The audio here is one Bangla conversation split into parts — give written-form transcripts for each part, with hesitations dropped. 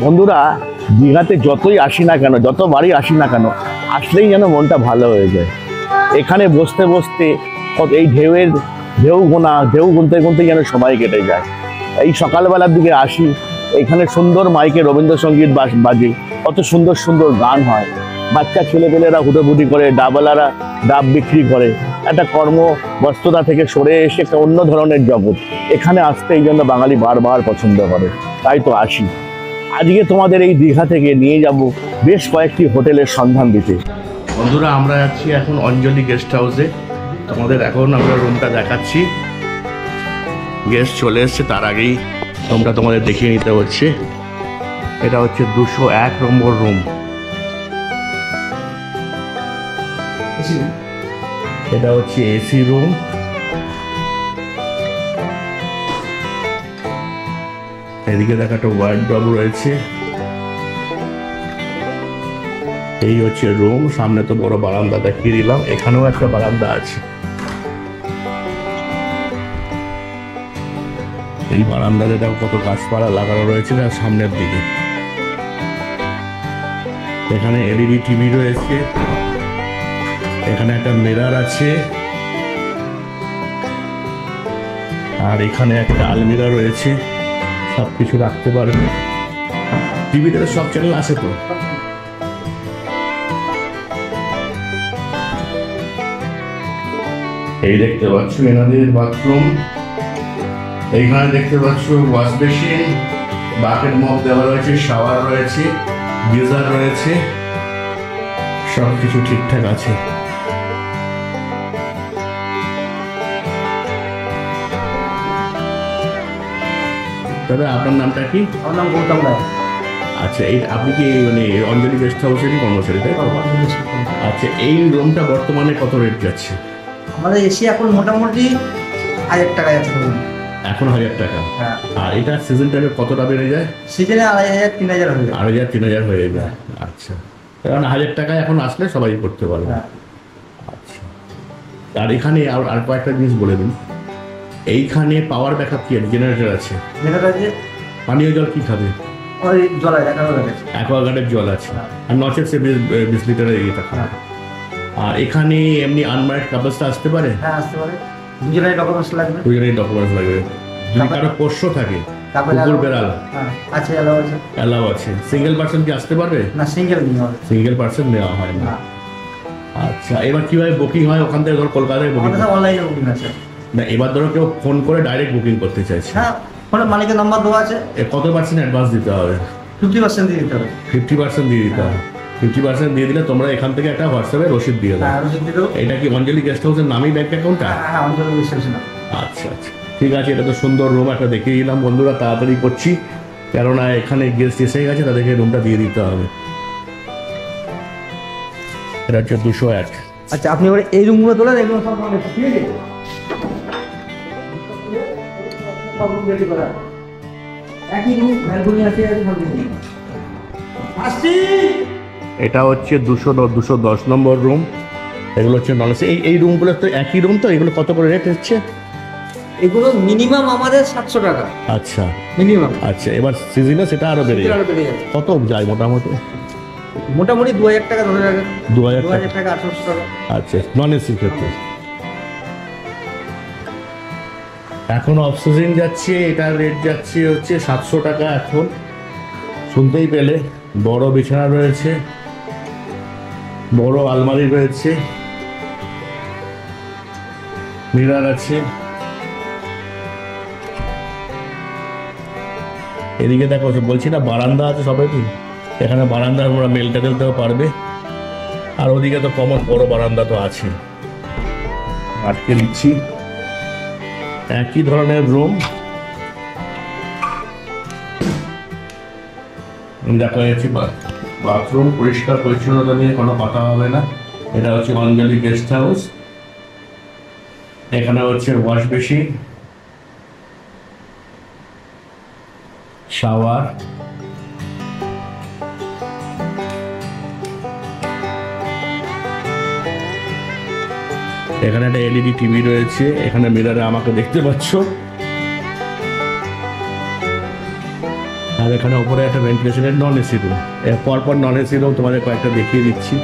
বন্ধুরা, দীঘাতে যতই আসি না কেন, যতবারই আসি না কেন, আসলেই যেন মনটা ভালো হয়ে যায়। এখানে বসতে বসতে এই ঢেউ গুনতে গুনতে যেন সময় কেটে যায়। এই সকালবেলার দিকে আসি, এখানে সুন্দর মাইকে রবীন্দ্রসঙ্গীত বাজে, কত সুন্দর সুন্দর গান হয়। বাচ্চা ছেলেপেলেরা হুটোপুটি করে, ডাবওয়ালারা ডাব বিক্রি করে। একটা কর্মব্যস্ততা থেকে সরে এসে একটা অন্য ধরনের জগৎ। এখানে আসতে এই জন্য বাঙালি বারবার পছন্দ করে, তাই তো আসি। আজকে তোমাদের এই দীঘা থেকে নিয়ে যাব বেশ কয়েকটি হোটেলের সন্ধান দিতে। বন্ধুরা, আমরা যাচ্ছি এখন অঞ্জলি গেস্ট হাউসে। তোমাদের এখন আমরা রুমটা দেখাচ্ছি। গেস্ট চলে এসছে, তার আগেই রুমটা তোমাদের দেখিয়ে নিতে হচ্ছে। এটা হচ্ছে 201 নম্বর রুম। এটা হচ্ছে এসি রুম। এদিকে দেখা একটা ওয়ার্ডরোব রয়েছে। এই হচ্ছে রুম। সামনে তো বড় বারান্দা দেখিয়ে দিলাম, এখানেও একটা বারান্দা আছে। এই বারান্দাতে দেখো কত গাছপালা লাগানো রয়েছে তার সামনের দিকে। এখানে এলইডি টিভি রয়েছে, এখানে একটা মিরর আছে, আর এখানে একটা আলমিরা রয়েছে, সবকিছু রাখতে পারবে। টিভিতে সব চ্যানেল আছে তো। এই দেখতে পাচ্ছ এনাদের বাথরুম। এইখানে দেখতে পাচ্ছ ওয়াশ বেসিন, বাকেট মগ দেওয়া রয়েছে, শাওয়ার রয়েছে, গিজার রয়েছে, সবকিছু ঠিকঠাক আছে। দাদা, আপনার নামটা কি? আমার নাম গৌতম রায়। আচ্ছা, এই আপনি কি মানে অঞ্জলি গেস্ট হাউসেরই কর্মচারী, তাই তো? আচ্ছা, এই রুমটা বর্তমানে কত রেট যাচ্ছে? আমাদের এসি এখন মোটামুটি 1000 টাকায় আছে। এখন 1000 টাকা। হ্যাঁ। আর এটা সিজন টাইমে কতটা বেড়ে যায়? সিজনে 2500 3000 হয়ে যায়। 2000 3000 হয়ে যায়। আচ্ছা, কারণ 1000 টাকায় এখন আসলে সবাই করতে পারবে। আচ্ছা, আর এখানে আর কয়েকটা জিনিস বলে দিন। এইখানে পাওয়ার ব্যাকআপ কি আছে? জেনারেটর আছে? জেনারেটর আছে। পানীয় জল কি খাবে? ওই জল আছে, অ্যাকোয়াগার্ডের জল আছে। আর নচেত সে 20 লিটারের ইয়েটা খাবে। আর এখানে এমনি আনম্যারিড কাপলসটা আসতে পারে? হ্যাঁ, আসতে পারে। দুজনেরই ডকুমেন্টস লাগবে। দুজনেরই ডকুমেন্টস লাগবে। যদি কারো পোষ্য থাকে, কুকুর বেড়াল আছে, অ্যালাউ আছে। অ্যালাউ আছে। সিঙ্গেল পার্সন কি আসতে পারবে? না, সিঙ্গেল নেওয়া হবে। সিঙ্গেল পার্সন নেওয়া হয় না। আচ্ছা, এবার কিভাবে বুকিং হয়? ওখান থেকে ধর কলকাতায় বুকিং? আমাদের অনলাইনে বুকিং আছে। না, এবার ধরো কেউ ফোন করে ডাইরেক্ট বুকিং করতে চাইছে। হ্যাঁ, ফোনে মালিকের নাম্বার দেওয়া আছে। কত পার্সেন্ট অ্যাডভান্স দিতে হবে? 50% দিয়ে দিতে হবে। 50% দিয়ে দিতে হবে। 50% দিয়ে দিলে তোমরা এখান থেকে একটা হোয়াটসঅ্যাপে রসিদ দিয়ে দাও। হ্যাঁ, রসিদ দিয়ে দেবো। এটা কি অঞ্জলি গেস্ট হাউসের নামই ব্যাংক অ্যাকাউন্টটা? হ্যাঁ, অঞ্জলি রিসেপশন। আচ্ছা আচ্ছা, ঠিক আছে। এটা তো সুন্দর রুম একটা দেখিয়ে দিলাম। বন্ধুরা, তাড়াতাড়ি করছি, কেননা এখানে গেস্ট এসে গেছে, তাদেরকে রুমটা দিয়ে দিতে হবে। এটা হচ্ছে 201। আচ্ছা, আপনি এবারে এই রুমগুলো তোলেন, এগুলো সব ঠিক আছে। এটা হচ্ছে 210 নম্বর রুম। এগুলো হচ্ছে নন এসি। এই রুমগুলো তো একই রুম তো? এগুলো কত করে রেট হচ্ছে? এগুলো মিনিমাম আমাদের 700 টাকা। আচ্ছা মিনিমাম। আচ্ছা, এবার সিজনে সেটা আরো বেড়ে যায়। কত যায় মোটামুটি? মোটামুটি 2000 টাকা ধরে রাখেন। 2000 টাকা 800 টাকা। আচ্ছা, নন এসির ক্ষেত্রে। এখন অফ সিজন যাচ্ছে, এটার রেট যাচ্ছে হচ্ছে 700 টাকা এখন। শুনতেই পেলে। বড় বিছানা রয়েছে, বড় আলমারি রয়েছে, মিরর আছে। এদিকে দেখো, বলছি না বারান্দা আছে সবাই। এখানে বারান্দা আমরা মেলটা টেলতেও পারবে। আর ওদিকে তো কমন বড় বারান্দা তো আছে। আটকে দিচ্ছি। একই ধরনের রুম। দেখা যাচ্ছে বাথরুম পরিষ্কার পরিচ্ছন্নতা নিয়ে কোনো কথা হবে না। এটা হচ্ছে অঞ্জলি গেস্ট হাউস। এখানে হচ্ছে ওয়াশ বেসিন, শাওয়ার, এখানে একটা এলইডি টিভি রয়েছে। এখানে মিররে আমাকে দেখতে পাচ্ছ। আর এখানে ওপরে একটা ভেন্টিলেশনের নন এসি রুম, পরপর নন এসি রুম তোমাদের কয়েকটা দেখিয়ে দিচ্ছি।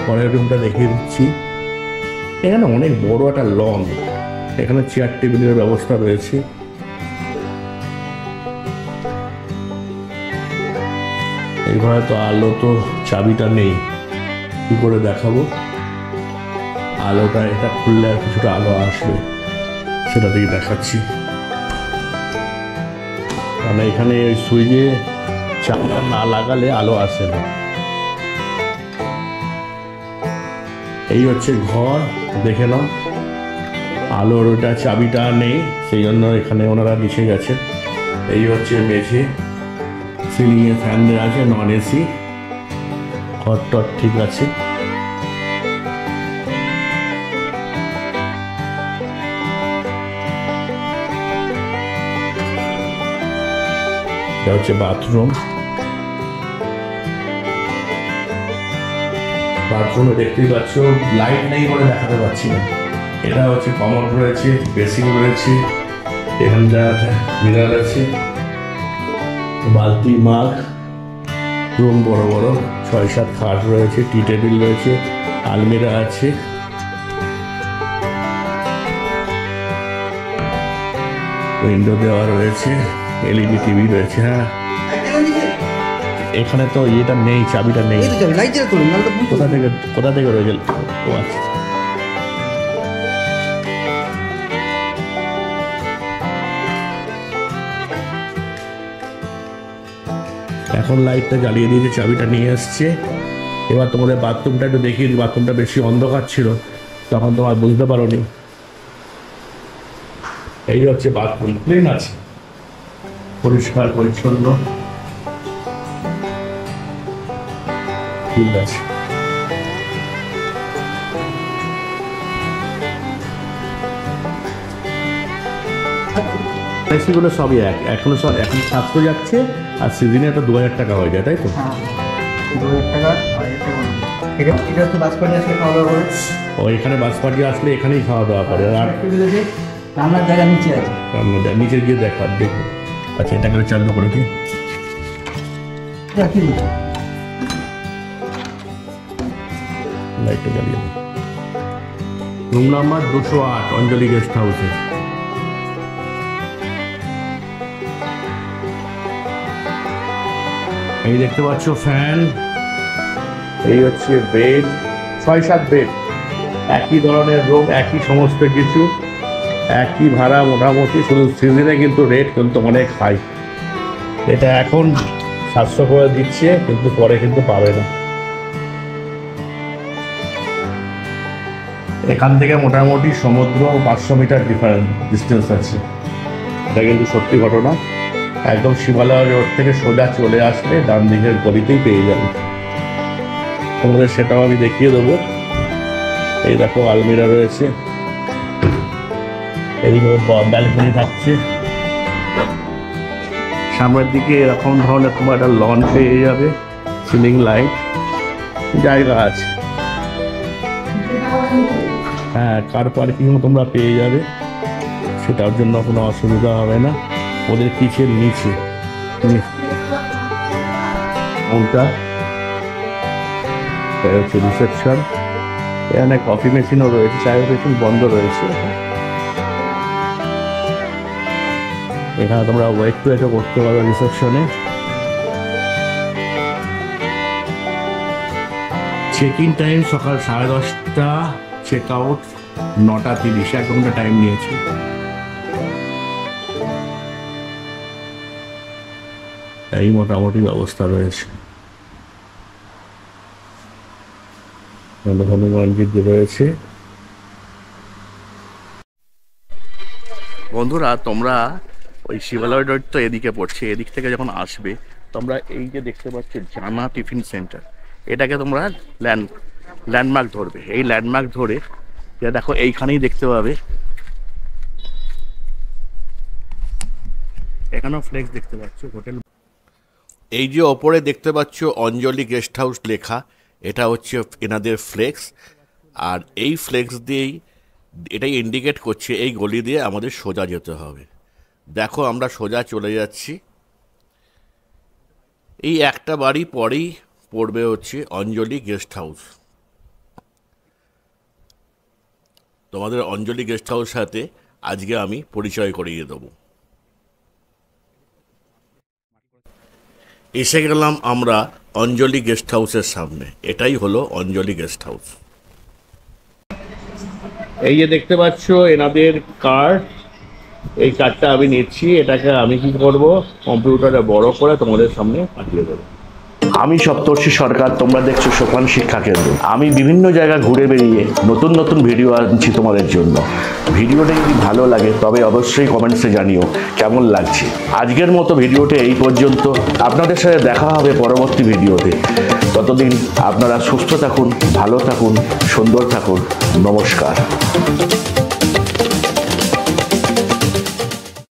পরের রুমটা দেখিয়ে দিচ্ছি। এখানে অনেক বড় একটা লন, এখানে চেয়ার টেবিলের ব্যবস্থা রয়েছে। এইভাবে তো আলো তো চাবিটা নেই, কি করে দেখাবো? আলোটা এটা খুললে আর কিছুটা আলো আসবে, সেটা দিয়ে দেখাচ্ছি। মানে এখানে ওই সুইচে চাবিটা না লাগালে আলো আসে না। এই হচ্ছে ঘর, দেখে নাও। আলোর ওটা চাবিটা নেই, সেই জন্য এখানে ওনারা নিচে গেছে। এই হচ্ছে মেঝে, সিলিংয়ে ফ্যান দেওয়া আছে, নন এসি। ঘর টর ঠিক আছে। এটা হচ্ছে বাথরুম। বাথরুমে দেখতেই পাচ্ছ লাইট নেই বলে দেখাতে পাচ্ছি না। এটা হচ্ছে কমোড রয়েছে, বেসিন রয়েছে, এখানটা মিরার আছে, বালতি মাগ, রুম বড় বড়, 6-7 খাট রয়েছে, টি টেবিল রয়েছে, আলমিরা আছে। উইন্ডো দেওয়া রয়েছে, এলইডি টিভি রয়েছে। হ্যাঁ, এখানে তো এটা নেই, চাবিটা নেই। কোথা থেকে রয়েছে? ও আচ্ছা, এখন লাইটটা জ্বালিয়ে দিয়েছে, চাবিটা নিয়ে এসছে। এবার তোমাদের বাথরুমটা একটু দেখিয়ে দিই। বাথরুমটা বেশি অন্ধকার ছিল, তখন তোমার বুঝতে পারোনি। এই হচ্ছে বাথরুম, ক্লিন আছে, পরিষ্কার পরিচ্ছন্ন, ঠিক আছে। এসিগুলো সবই এক, এখন সাতশো যাচ্ছে, আর সিজনে একটা 2000 টাকা হয়ে যায়, তাই তো? 2000 টাকা। এটা হচ্ছে বাস পার্টি আসলে খাওয়া দাওয়া করে। ও, এখানে বাস পার্টি আসলে এখানেই খাওয়া দাওয়া করে। আর রান্নার জায়গা নিচে আছে, নিচে গিয়ে দেখো, দেখো। আচ্ছা, এটা করে চালু করে কি লাইটটা জ্বালিয়ে দিই। রুম নাম্বার 208 অঞ্জলি গেস্ট হাউসে। এই দেখতে পাচ্ছ ফ্যান, এই হচ্ছে বেড, 6-7 বেড, একই ধরনের রুম, একই সমস্ত কিছু, একই ভাড়া মোটামুটি। শুধু সিজনে কিন্তু রেট কিন্তু অনেক হাই। এটা এখন 700 করে দিচ্ছে, কিন্তু পরে কিন্তু পাবে না। এখান থেকে মোটামুটি সমুদ্র 500 মিটার ডিস্টেন্স আছে। এটা কিন্তু সত্যি ঘটনা। একদম শিবালয় রোড থেকে সোজা চলে আসলে ডান দিকের গলিতেই পেয়ে যাবে। তোমাদের সেটাও আমি দেখিয়ে দেবো। এই দেখো আলমিরা রয়েছে, এইদিকে ব্যালকনি থাকছে। সামনের দিকে এরকম ধরনের তোমার একটা লন পেয়ে যাবে, সিলিং লাইট, জায়গা আছে। হ্যাঁ, কার পার্কিংও তোমরা পেয়ে যাবে, সেটার জন্য কোনো অসুবিধা হবে না। ওদের কিচেন নিচে, কোনটা হচ্ছে রিসেপশন। এখানে কফি মেশিনও রয়েছে, চায়ের মেশিন বন্ধ রয়েছে। এখানে তোমরা ওয়েট টু ওয়েটও করতে পারো রিসেপশনে। চেক ইন টাইম সকাল 10:30, চেক আউট 9:30, 1 ঘন্টা টাইম নিয়েছে। এই মোটামুটি ব্যবস্থা রয়েছে। হনুমানজির রয়েছে। বন্ধুরা, তোমরা ওই শিবালয় রোড তো এদিকে পড়ছে, এদিক থেকে যখন আসবে তোমরা এই যে দেখতে পাচ্ছ জানা টিফিন সেন্টার, এটাকে তোমরা ল্যান্ডমার্ক ধরবে। এই ল্যান্ডমার্ক ধরে যা দেখো এইখানেই দেখতে পাবে, এখানেও ফ্লেক্স দেখতে পাচ্ছ হোটেল। এই যে ওপরে দেখতে পাচ্ছ অঞ্জলি গেস্ট হাউস লেখা, এটা হচ্ছে এনাদের ফ্লেক্স। আর এই ফ্লেক্স দিয়েই এটাই ইন্ডিকেট করছে এই গলি দিয়ে আমাদের সোজা যেতে হবে। দেখো আমরা সোজা চলে যাচ্ছি। এই একটা বাড়ি পরেই পড়বে হচ্ছে অঞ্জলি গেস্ট হাউস। তোমাদের অঞ্জলি গেস্ট হাউস সাথে আজকে আমি পরিচয় করিয়ে দেবো। এসে গেলাম আমরা অঞ্জলি গেস্ট হাউসের সামনে। এটাই হলো অঞ্জলি গেস্ট হাউস। এই যে দেখতে পাচ্ছ এনাদের কার্ড, এই কার্ডটা আমি নিচ্ছি। এটাকে আমি কি করব, কম্পিউটারে বড় করে তোমাদের সামনে পাঠিয়ে দেবো। আমি সপ্তর্ষি সরকার, তোমরা দেখছো সোপান শিক্ষা কেন্দ্র। আমি বিভিন্ন জায়গা ঘুরে বেরিয়ে নতুন নতুন ভিডিও আনছি তোমাদের জন্য। ভিডিওটা যদি ভালো লাগে তবে অবশ্যই কমেন্টসে জানিও কেমন লাগছে। আজকের মতো ভিডিওটা এই পর্যন্ত। আপনাদের সাথে দেখা হবে পরবর্তী ভিডিওতে। ততদিন আপনারা সুস্থ থাকুন, ভালো থাকুন, সুন্দর থাকুন। নমস্কার।